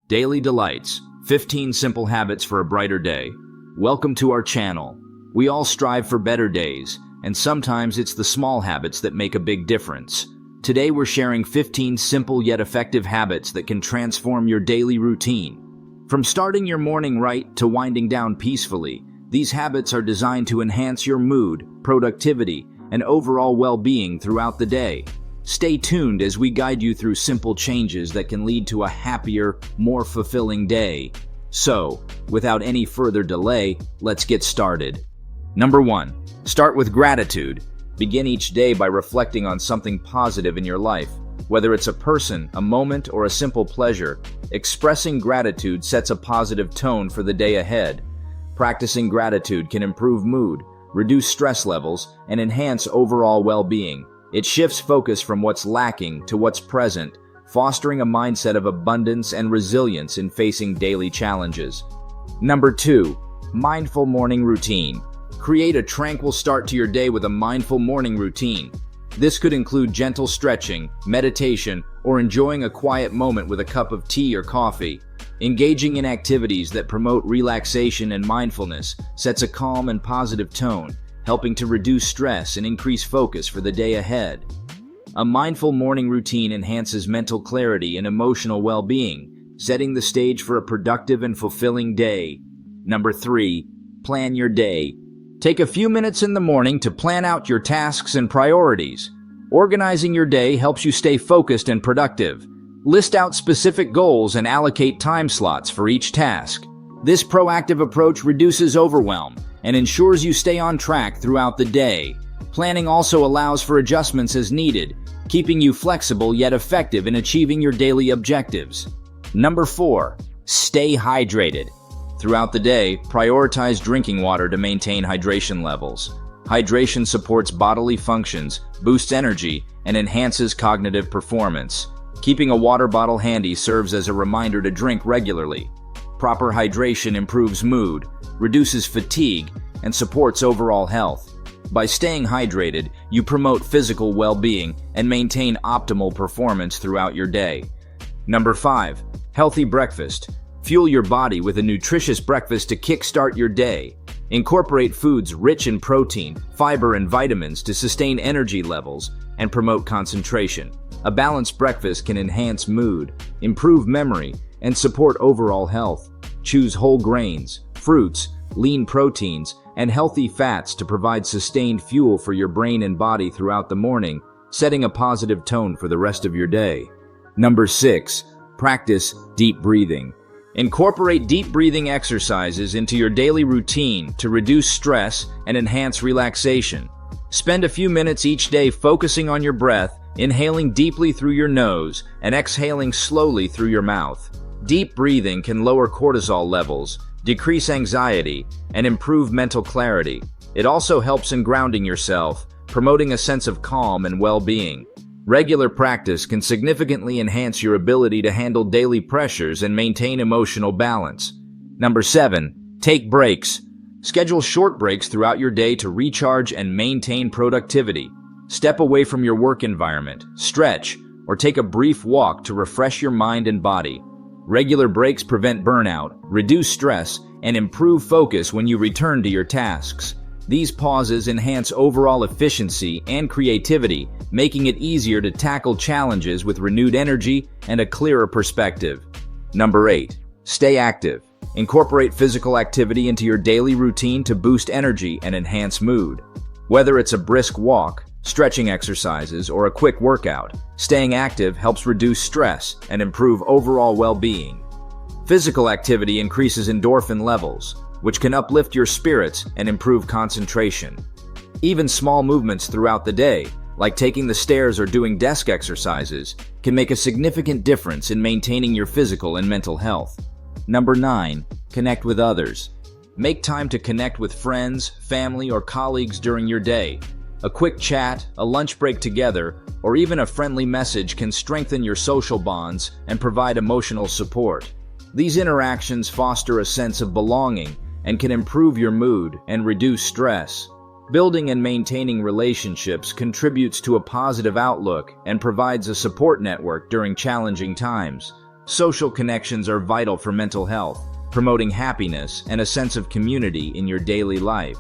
Daily Delights, 15 Simple Habits for a Brighter Day. Welcome to our channel. We all strive for better days, and sometimes it's the small habits that make a big difference. Today we're sharing 15 simple yet effective habits that can transform your daily routine. From starting your morning right to winding down peacefully, these habits are designed to enhance your mood, productivity, and overall well-being throughout the day. Stay tuned as we guide you through simple changes that can lead to a happier, more fulfilling day. So, without any further delay, let's get started. Number 1. Start with gratitude. Begin each day by reflecting on something positive in your life. Whether it's a person, a moment, or a simple pleasure, expressing gratitude sets a positive tone for the day ahead. Practicing gratitude can improve mood, reduce stress levels, and enhance overall well-being. It shifts focus from what's lacking to what's present, fostering a mindset of abundance and resilience in facing daily challenges. Number 2. Mindful morning routine. Create a tranquil start to your day with a mindful morning routine. This could include gentle stretching, meditation, or enjoying a quiet moment with a cup of tea or coffee. Engaging in activities that promote relaxation and mindfulness sets a calm and positive tone, helping to reduce stress and increase focus for the day ahead. A mindful morning routine enhances mental clarity and emotional well-being, setting the stage for a productive and fulfilling day. Number 3. Plan your day. Take a few minutes in the morning to plan out your tasks and priorities. Organizing your day helps you stay focused and productive. List out specific goals and allocate time slots for each task. This proactive approach reduces overwhelm and ensures you stay on track throughout the day. Planning also allows for adjustments as needed, keeping you flexible yet effective in achieving your daily objectives. Number 4. Stay hydrated. Throughout the day, prioritize drinking water to maintain hydration levels. Hydration supports bodily functions, boosts energy, and enhances cognitive performance. Keeping a water bottle handy serves as a reminder to drink regularly. Proper hydration improves mood, reduces fatigue, and supports overall health. By staying hydrated, you promote physical well-being and maintain optimal performance throughout your day. Number 5. Healthy breakfast. Fuel your body with a nutritious breakfast to kickstart your day. Incorporate foods rich in protein, fiber, and vitamins to sustain energy levels and promote concentration. A balanced breakfast can enhance mood, improve memory, and support overall health. Choose whole grains, fruits, lean proteins, and healthy fats to provide sustained fuel for your brain and body throughout the morning, setting a positive tone for the rest of your day. Number 6. Practice deep breathing. Incorporate deep breathing exercises into your daily routine to reduce stress and enhance relaxation. Spend a few minutes each day focusing on your breath, inhaling deeply through your nose and exhaling slowly through your mouth. Deep breathing can lower cortisol levels, decrease anxiety, and improve mental clarity. It also helps in grounding yourself, promoting a sense of calm and well-being. Regular practice can significantly enhance your ability to handle daily pressures and maintain emotional balance. Number 7. Take breaks. Schedule short breaks throughout your day to recharge and maintain productivity. Step away from your work environment, stretch, or take a brief walk to refresh your mind and body. Regular breaks prevent burnout, reduce stress, and improve focus when you return to your tasks. These pauses enhance overall efficiency and creativity, making it easier to tackle challenges with renewed energy and a clearer perspective. Number 8. Stay active. Incorporate physical activity into your daily routine to boost energy and enhance mood. Whether it's a brisk walk, stretching exercises, or a quick workout, staying active helps reduce stress and improve overall well-being. Physical activity increases endorphin levels, which can uplift your spirits and improve concentration. Even small movements throughout the day, like taking the stairs or doing desk exercises, can make a significant difference in maintaining your physical and mental health. Number 9. Connect with others. Make time to connect with friends, family, or colleagues during your day. A quick chat, a lunch break together, or even a friendly message can strengthen your social bonds and provide emotional support. These interactions foster a sense of belonging and can improve your mood and reduce stress. Building and maintaining relationships contributes to a positive outlook and provides a support network during challenging times. Social connections are vital for mental health, promoting happiness and a sense of community in your daily life.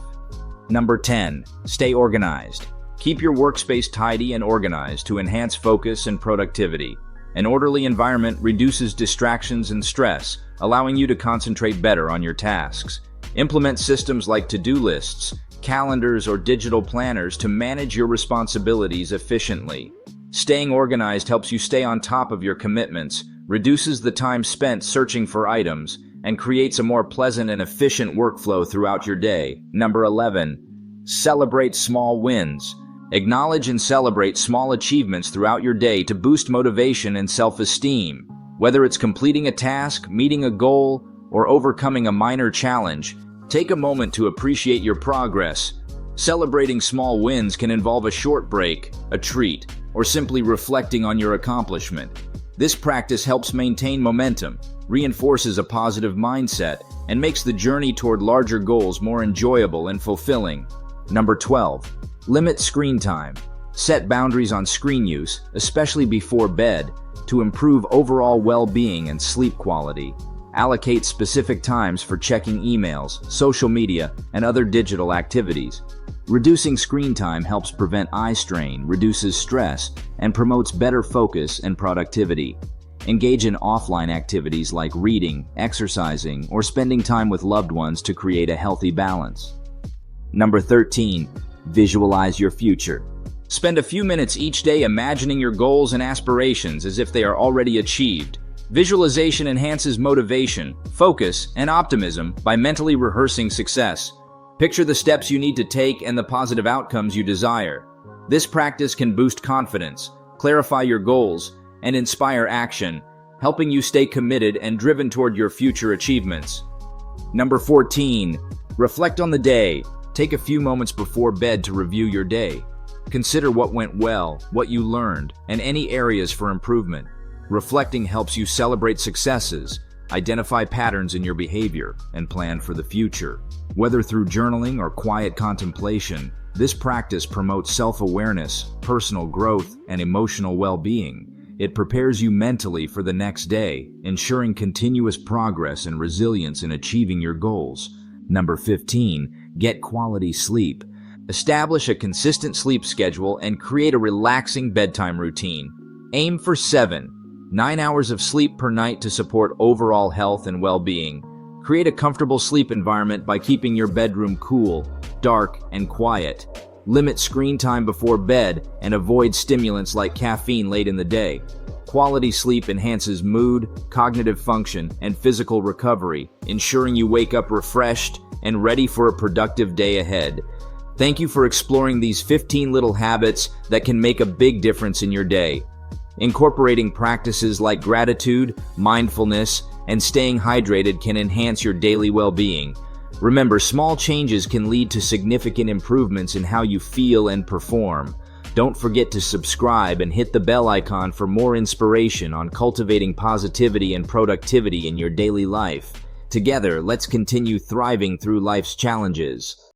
Number 10. Stay organized. Keep your workspace tidy and organized to enhance focus and productivity. An orderly environment reduces distractions and stress, allowing you to concentrate better on your tasks. Implement systems like to-do lists, calendars, or digital planners to manage your responsibilities efficiently. Staying organized helps you stay on top of your commitments, reduces the time spent searching for items, and creates a more pleasant and efficient workflow throughout your day. Number 11. Celebrate small wins. Acknowledge and celebrate small achievements throughout your day to boost motivation and self-esteem. Whether it's completing a task, meeting a goal, or overcoming a minor challenge, take a moment to appreciate your progress. Celebrating small wins can involve a short break, a treat, or simply reflecting on your accomplishment. This practice helps maintain momentum, reinforces a positive mindset, and makes the journey toward larger goals more enjoyable and fulfilling. Number 12. Limit screen time. Set boundaries on screen use, especially before bed, to improve overall well-being and sleep quality. Allocate specific times for checking emails, social media, and other digital activities. Reducing screen time helps prevent eye strain, reduces stress, and promotes better focus and productivity. Engage in offline activities like reading, exercising, or spending time with loved ones to create a healthy balance. Number 13. Visualize your future. Spend a few minutes each day imagining your goals and aspirations as if they are already achieved. Visualization enhances motivation, focus, and optimism by mentally rehearsing success. Picture the steps you need to take and the positive outcomes you desire. This practice can boost confidence, clarify your goals, and inspire action, helping you stay committed and driven toward your future achievements. Number 14. Reflect on the day. Take a few moments before bed to review your day. Consider what went well, what you learned, and any areas for improvement. Reflecting helps you celebrate successes, identify patterns in your behavior, and plan for the future. Whether through journaling or quiet contemplation, this practice promotes self-awareness, personal growth, and emotional well-being. It prepares you mentally for the next day, ensuring continuous progress and resilience in achieving your goals. Number 15. Get quality sleep. Establish a consistent sleep schedule and create a relaxing bedtime routine. Aim for 9 hours of sleep per night to support overall health and well-being. Create a comfortable sleep environment by keeping your bedroom cool, dark, and quiet. Limit screen time before bed and avoid stimulants like caffeine late in the day. Quality sleep enhances mood, cognitive function, and physical recovery, ensuring you wake up refreshed and ready for a productive day ahead. Thank you for exploring these 15 little habits that can make a big difference in your day. Incorporating practices like gratitude, mindfulness, and staying hydrated can enhance your daily well-being. Remember, small changes can lead to significant improvements in how you feel and perform. Don't forget to subscribe and hit the bell icon for more inspiration on cultivating positivity and productivity in your daily life. Together, let's continue thriving through life's challenges.